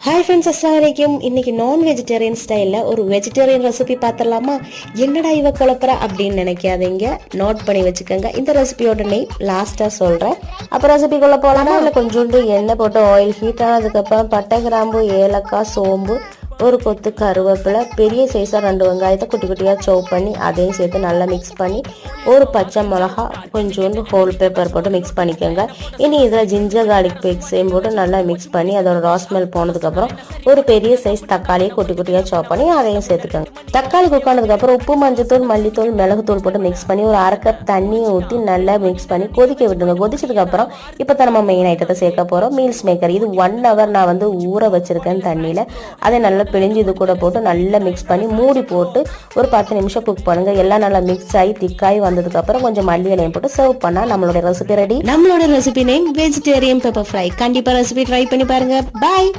Hi friends, அஸ்ஸலாமு அலைக்கும். இன்னைக்கு நான் வெஜிடேரியன் ஸ்டைலில் ஒரு வெஜிடேரியன் ரெசிபி பார்த்துடலாமா? என்னடா இவ குழப்பற அப்படின்னு நினைக்காதீங்க, நோட் பண்ணி வச்சுக்கோங்க. இந்த ரெசிபியோட நெய் லாஸ்ட்டாக சொல்கிறேன். அப்போ ரெசிபிக்குள்ளே போகலாமா? அதில் கொஞ்சோண்டு எண்ணெய் போட்டு ஆயில் ஹீட் ஆனதுக்கப்புறம் பட்டை, கிராம்பு, ஏலக்காய், சோம்பு, ஒரு கொத்து கருவேப்பிலை, பெரிய சைஸாக 2 வெங்காயத்தை குட்டி குட்டியாக சோப் பண்ணி அதையும் சேர்த்து நல்லா மிக்ஸ் பண்ணி ஒரு பச்சை மிளகா, கொஞ்சோண்டு ஹோல் பேப்பர் போட்டு மிக்ஸ் பண்ணிக்கோங்க. இனி இதில் ஜிஞ்சர் கார்லிக் பேஸ்டையும் போட்டு நல்லா மிக்ஸ் பண்ணி அதோட ராஸ்மெல் போனதுக்கப்புறம் ஒரு பெரிய சைஸ் தக்காளியை குட்டி குட்டியாக சோப் பண்ணி அதையும் சேர்த்துக்கோங்க. தக்காளி குக் ஆனதுக்கப்புறம் உப்பு, மஞ்சத்தூள், மல்லித்தூள், மிளகுத்தூள் போட்டு மிக்ஸ் பண்ணி ஒரு 1/2 கப் தண்ணியை ஊற்றி நல்லா மிக்ஸ் பண்ணி கொதிக்க விட்டுருங்க. கொதிச்சதுக்கப்புறம் இப்போ தான் நம்ம மெயின் ஐட்டத்தை சேர்க்க போகிறோம். Meals maker. இது 1 ஹவர் நான் ஊற வச்சுருக்கேன் தண்ணியில். அதை நல்லா பிழிஞ்சு இது கூட போட்டு நல்லா மிக்ஸ் பண்ணி மூடி போட்டு ஒரு 10 நிமிஷம் குக் பண்ணுங்க. எல்லாம் நல்லா மிக்ஸ் ஆகி திக்காய் வந்ததுக்கு அப்புறம் கொஞ்சம் மல்லி இலையும் போட்டு சர்வ் பண்ணா நம்மளோட ரெசிபி ரெடி. நம்மளோட recipe name vegetarian pepper fry. கண்டிப்பா ரெசிபி ட்ரை பண்ணி பாருங்க. பாய்.